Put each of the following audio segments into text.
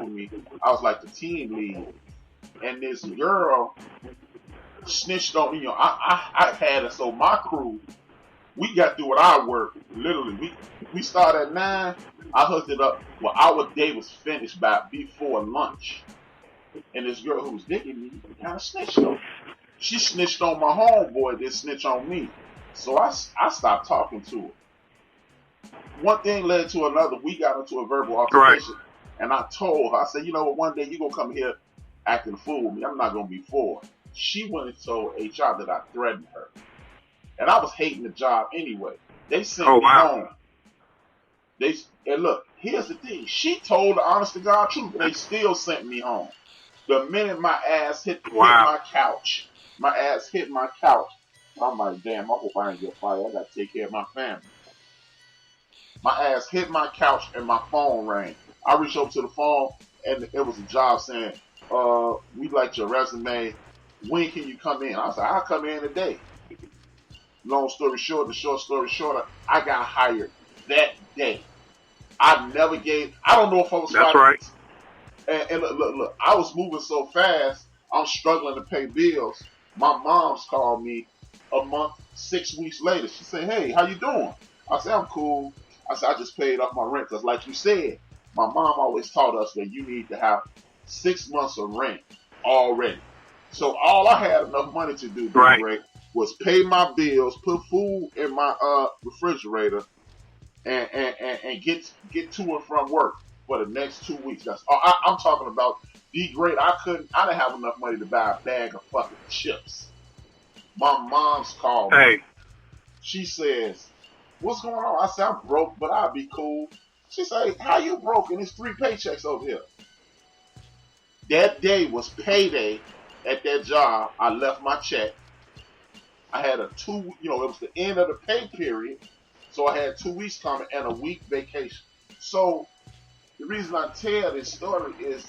over me. I was like the team lead. And this girl snitched on, I had it. So my crew, we got through with our work. Literally, we started at 9. I hooked it up. Well, our day was finished before lunch. And this girl who was digging me kind of snitched on me. She snitched on my homeboy, didn't snitch on me. So I stopped talking to her. One thing led to another. We got into a verbal altercation. Right. And I told her, I said, you know what, one day you're going to come here acting a fool with me. I'm not going to be for it. She went and told HR that I threatened her. And I was hating the job anyway. They sent me home. And look, here's the thing. She told the honest to God truth, but they still sent me home. The minute my ass hit my couch, I'm like, damn, I hope I ain't get fired. I got to take care of my family. My ass hit my couch and my phone rang. I reached over to the phone and it was a job saying, we liked your resume. When can you come in? I said, I'll come in today. Long story short, the short story shorter, I got hired that day. I don't know if I was That's right. And look, I was moving so fast, I'm struggling to pay bills. My mom's called me a month, 6 weeks later. She said, hey, how you doing? I said, I'm cool. I said, I just paid off my rent. Because like you said, my mom always taught us that you need to have 6 months of rent already. So all I had enough money to do, right, was pay my bills, put food in my refrigerator, and get to and from work for the next 2 weeks. That's all. I'm talking about DGreat. I didn't have enough money to buy a bag of fucking chips. My mom's called me. She says, what's going on? I said, I'm broke, but I'll be cool. She said, how you broke? And it's 3 paychecks over here. That day was payday at that job. I left my check. I had it was the end of the pay period. So I had 2 weeks coming and a week vacation. So the reason I tell this story is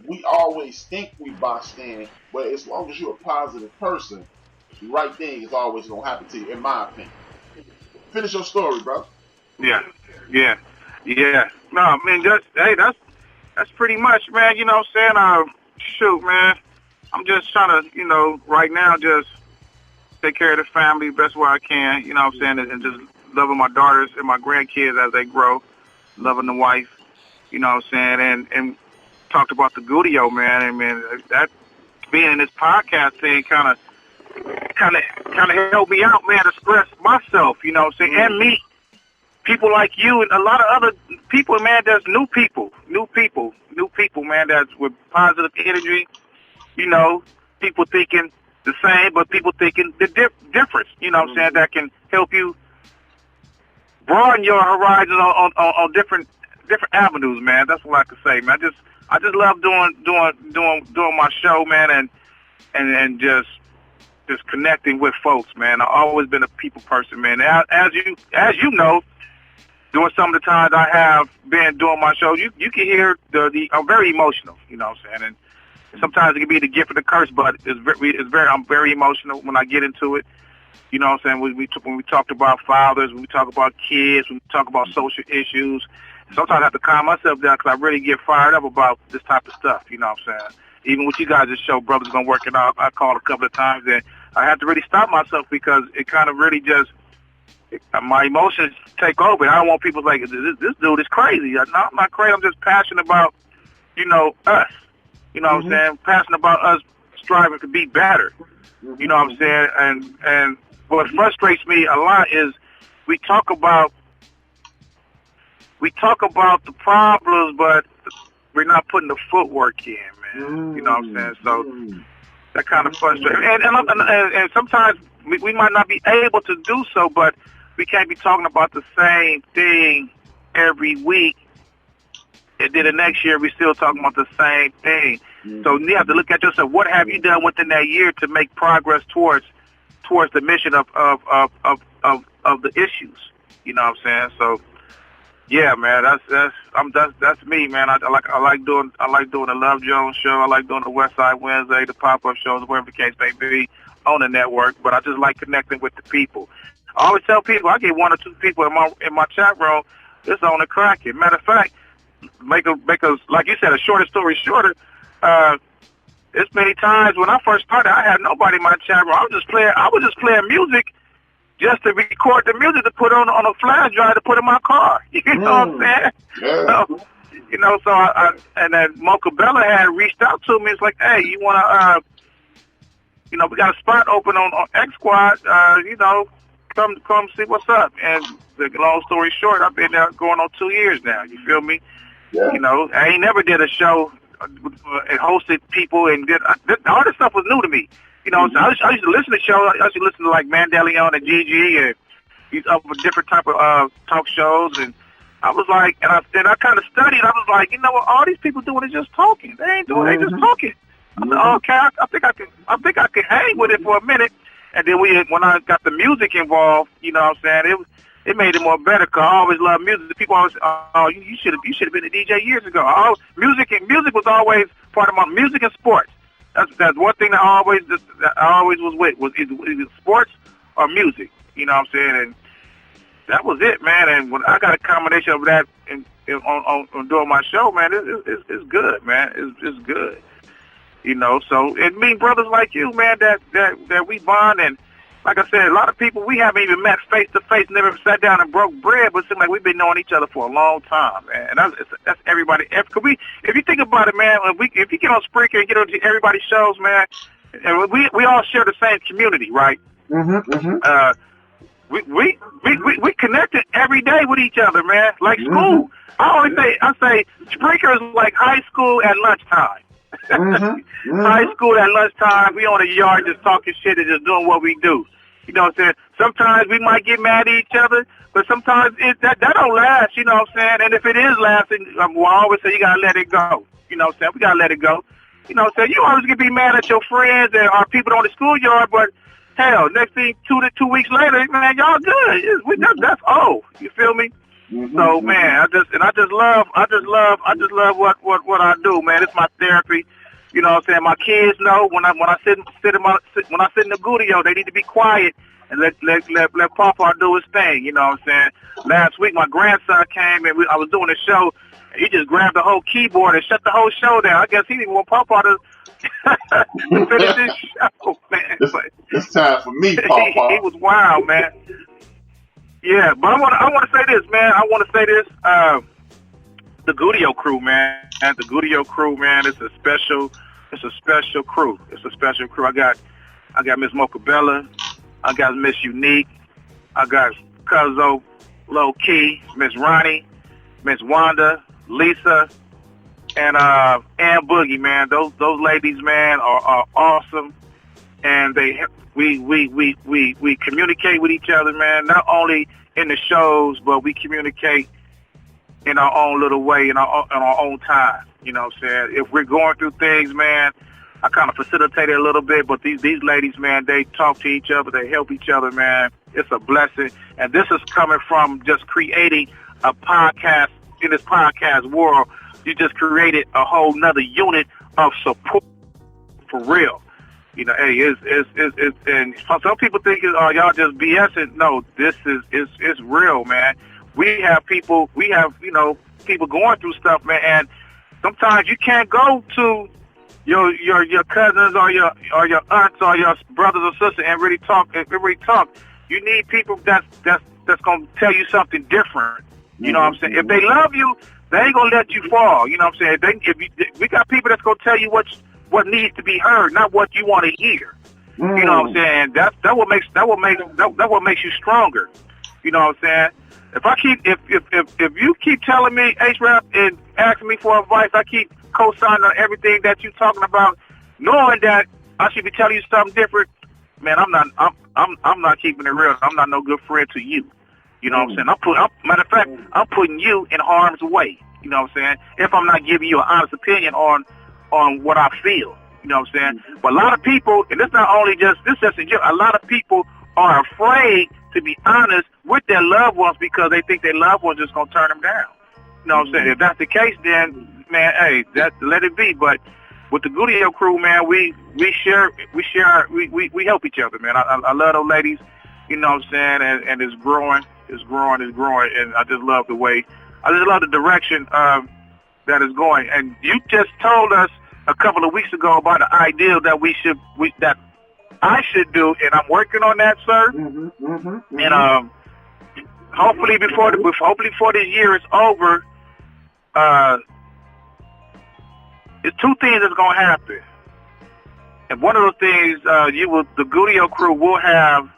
we always think we boxed in, but as long as you're a positive person, the right thing is always going to happen to you, in my opinion. Finish your story, bro. Yeah. No, man, that's pretty much, man. You know what I'm saying? Shoot, man. I'm just trying to, right now, just take care of the family the best way I can, you know what I'm saying, and just loving my daughters and my grandkids as they grow, loving the wife, you know what I'm saying, and talked about the Gudio, man, and man, that being in this podcast thing kind of helped me out, man, to express myself, you know what I'm saying, and meet people like you and a lot of other people, man. There's new people, man, that's with positive energy, people thinking the same, but people thinking the difference, you know what I'm saying, that can help you broaden your horizon on different avenues, man. That's what I can say, man. I just love doing my show, man, and just connecting with folks, man. I've always been a people person, man. As you know, during some of the times I have been doing my show, you can hear I'm very emotional, you know what I'm saying, and sometimes it can be the gift of the curse, but I'm very emotional when I get into it. You know what I'm saying? When we talked about fathers, when we talk about kids, when we talk about social issues, sometimes I have to calm myself down because I really get fired up about this type of stuff. You know what I'm saying? Even with you guys' show, Brothers Gonna Work It Out, I called a couple of times, and I had to really stop myself because it kind of really my emotions take over. I don't want people like, this dude is crazy. I'm not crazy. I'm just passionate about, us. You know what I'm saying? Passionate about us striving to be better. You know what I'm saying? And what frustrates me a lot is we talk about the problems, but we're not putting the footwork in, man. You know what I'm saying? So that kind of frustrates me. And sometimes we might not be able to do so, but we can't be talking about the same thing every week. And then the next year, we're still talking about the same thing. So you have to look at yourself. What have you done within that year to make progress towards the mission of the issues? You know what I'm saying? So, yeah, man, that's me, man. I like doing the Love Jones show. I like doing the West Side Wednesday, the pop-up shows, whatever the case may be, on the network. But I just like connecting with the people. I always tell people I get 1 or 2 people in my chat room. It's on the cracking. Matter of fact, make us, like you said, a shorter story shorter. There's many times when I first started, I had nobody in my chat room. I was just playing music just to record the music to put on a flash drive to put in my car. You know what I'm saying? Yeah. So, you know, so and then Mocha Bella had reached out to me. It's like, hey, you want to, you know, we got a spot open on X Squad. You know, come see what's up. And the long story short, I've been there going on 2 years now. You feel me? Yeah. You know, I ain't never did a show and hosted people and all this stuff was new to me. You know, so I used to listen to shows. I used to listen to like Mandelion and Gigi and these other different type of talk shows. And I was like, and I kind of studied. I was like, you know what? All these people doing is just talking. They ain't doing. They just talking. I said, okay, I think I could hang with it for a minute. And then when I got the music involved, you know what I'm saying? It made it more better because I always loved music. People always, oh, you should have been a DJ years ago. Music was always part of my music and sports. That's one thing that I always was with was either sports or music. You know what I'm saying? And that was it, man. And when I got a combination of that on doing my show, man, it's good, man. It's good. You know, so it means brothers like you, man, that we bond. And like I said, a lot of people we haven't even met face to face, never sat down and broke bread, but it seems like we've been knowing each other for a long time, man. And that's everybody. If you think about it, man, if you get on Spreaker and get on everybody's shows, man, and we all share the same community, right? We connected every day with each other, man. Like school. I say Spreaker is like high school at lunchtime. High school at lunchtime, we on the yard just talking shit and just doing what we do. You know what I'm saying? Sometimes we might get mad at each other, but sometimes that don't last, you know what I'm saying? And if it is lasting, I always say you gotta let it go. You know what I'm saying? We gotta let it go. You know what I'm saying? You always gonna be mad at your friends and our people on the schoolyard, but hell, next thing 2 weeks later, man, y'all good. That's old. You feel me? So man, I just love what I do, man. It's my therapy. You know what I'm saying? My kids know when I sit in the studio, they need to be quiet and let Papa do his thing. You know what I'm saying? Last week my grandson came and I was doing a show. And he just grabbed the whole keyboard and shut the whole show down. I guess he didn't want Papa to finish his show, man. It's time for me, Papa. He was wild, man. Yeah, but I want to say this, man. The Gudio crew, man. And the Gudio crew, man. It's a special crew. It's a special crew. I got Miss Mocha Bella. I got Miss Unique. I got Cuzzo, Low Key, Miss Ronnie, Miss Wanda, Lisa, and Boogie, man. Those ladies, man, are awesome, and we communicate with each other, man. Not only in the shows, but we communicate in our own little way, in our own time. You know what I'm saying? If we're going through things, man, I kind of facilitate it a little bit, but these ladies, man, they talk to each other, they help each other, man. It's a blessing, and this is coming from just creating a podcast in this podcast world. You just created a whole nother unit of support for real. You know, hey, it's and some people think y'all just BSing. No, this is real, man. We have people going through stuff, man, and sometimes you can't go to your cousins or your aunts or your brothers or sisters and really talk. You need people that's gonna tell you something different. You know what I'm saying? If they love you, they ain't gonna let you fall. You know what I'm saying? We got people that's gonna tell you what needs to be heard, not what you want to hear. You know what I'm saying? That what makes you stronger. You know what I'm saying? If you keep telling me HRap and asking me for advice, I keep co-signing on everything that you're talking about, knowing that I should be telling you something different. Man, I'm not keeping it real. I'm not no good friend to you. You know what I'm saying? Matter of fact, I'm putting you in harm's way. You know what I'm saying? If I'm not giving you an honest opinion on what I feel. You know what I'm saying? But a lot of people, and it's not only just a lot of people are afraid to be honest with their loved ones because they think their loved ones just gonna turn them down. You know what I'm saying? If that's the case, then man, hey, let it be. But with the Gudio crew, man, we help each other, man. I love those ladies. You know what I'm saying? And it's growing, and I just love the direction that is going. And you just told us a couple of weeks ago about the ideal that that I should do, and I'm working on that, sir. And hopefully before this year is over, there's two things that's gonna happen. And one of those things, the Gudio crew will have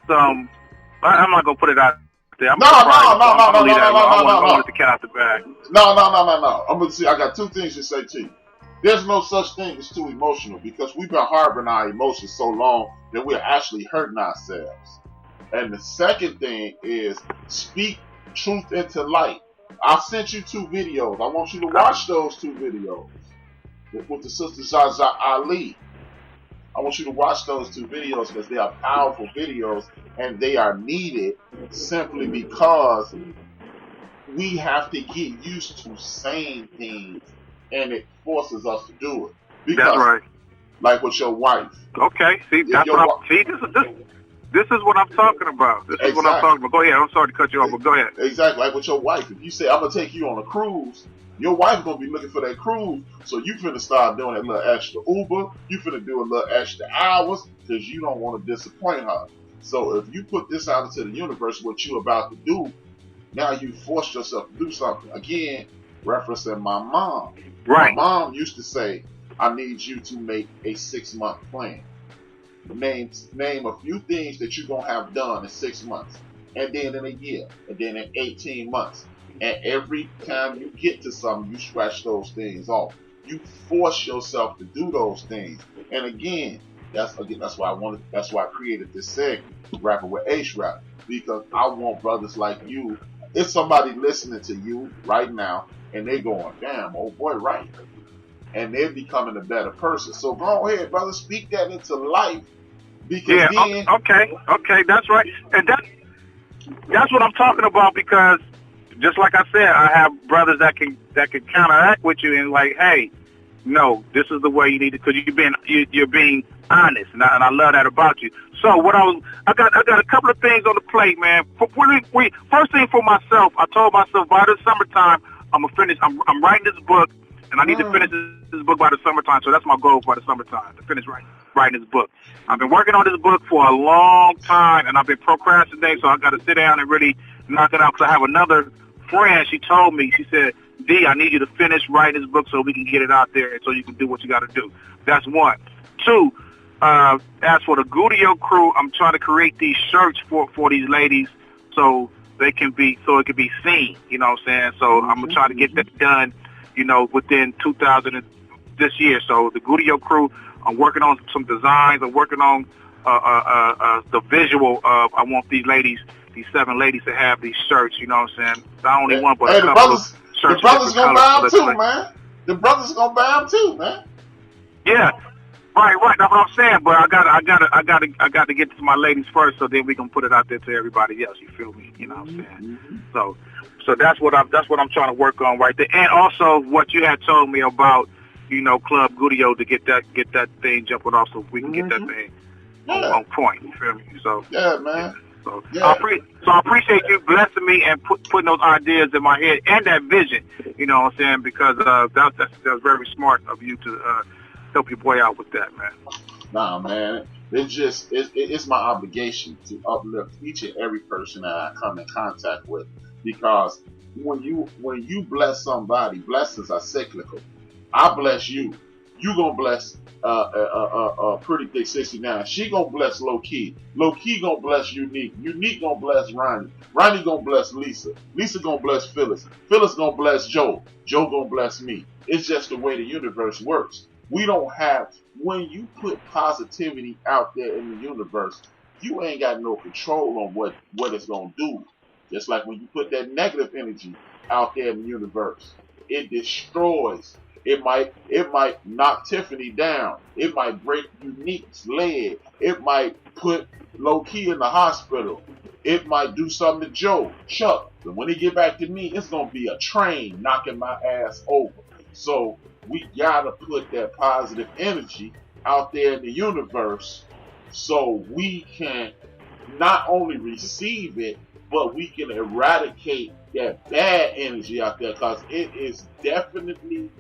some. I'm not gonna put it out there. No. Let the cat out the bag. No. I'm gonna see. I got two things to say to you. There's no such thing as too emotional, because we've been harboring our emotions so long that we're actually hurting ourselves. And the second thing is speak truth into light. I sent you 2 videos. I want you to watch those 2 videos with the sister Zaza Ali. I want you to watch those 2 videos because they are powerful videos and they are needed simply because we have to get used to saying things and it forces us to do it. Because, that's right. Like with your wife. Okay, see, that's what I'm. See, this is what I'm talking about. This is what I'm talking about. Go ahead. I'm sorry to cut you off, but go ahead. Exactly, like with your wife. If you say, I'm going to take you on a cruise, your wife going to be looking for that cruise, so you finna start doing that little extra Uber. You finna do a little extra hours because you don't want to disappoint her. So if you put this out into the universe, what you about to do, now you forced yourself to do something. Again, referencing my mom. Right. My mom used to say, I need you to make a 6-month plan. Name a few things that you're going to have done in 6 months, and then in a year, and then in 18 months. And every time you get to something, you scratch those things off. You force yourself to do those things. And again, that's why I created this segment, Rapping with HRap, because I want brothers like you. If somebody listening to you right now and they're going, damn, old boy, right. And they're becoming a better person. So go ahead, brother, speak that into life. Because okay, that's right. And that's what I'm talking about, because just like I said, I have brothers that can counteract with you and like, hey, no, this is the way you need to, because you're being honest, and I love that about you. So I got a couple of things on the plate, man. First thing for myself, I told myself by the summertime I'm gonna finish. I'm writing this book, and I need to finish this book by the summertime. So that's my goal by the summertime, to finish writing this book. I've been working on this book for a long time, and I've been procrastinating, so I got to sit down and really knock it out, because I have another friend. She told me, she said, D, I need you to finish writing this book so we can get it out there and so you can do what you got to do. That's one. 2, as for the Gudio crew, I'm trying to create these shirts for these ladies so it can be seen, you know what I'm saying? So I'm going to try to get that done, within 2000 this year. So the Gudio crew, I'm working on some designs. I'm working on the visual of, I want these 7 ladies to have these shirts, you know what I'm saying? Not only one, but a couple of shirts. The brothers gonna buy them too, man. The brothers gonna buy them too, man. Yeah, right. That's what I'm saying. But I got to get to my ladies first, so then we can put it out there to everybody else. You feel me? You know what I'm saying? So that's what I'm trying to work on right there. And also what you had told me about, Club Gudio, to get that thing jumping off, so we can get that thing on point. You feel me? So yeah, man. So I appreciate you blessing me and putting those ideas in my head and that vision. You know what I'm saying? Because that's very smart of you to help your boy out with that, man. Nah, man. It's my obligation to uplift each and every person that I come in contact with, because when you bless somebody, blessings are cyclical. I bless you. You gonna bless Pretty Thick 69. She gonna bless Low Key. Low Key gonna bless Unique. Unique gonna bless Ronnie. Ronnie gonna bless Lisa. Lisa gonna bless Phyllis. Phyllis gonna bless Joe. Joe gonna bless me. It's just the way the universe works. When you put positivity out there in the universe, you ain't got no control on what it's gonna do. Just like when you put that negative energy out there in the universe, it destroys. It might knock Tiffany down. It might break Unique's leg. It might put Low Key in the hospital. It might do something to Joe, Chuck. But when he get back to me, it's gonna be a train knocking my ass over. So we gotta put that positive energy out there in the universe, so we can not only receive it, but we can eradicate that bad energy out there, because it is definitely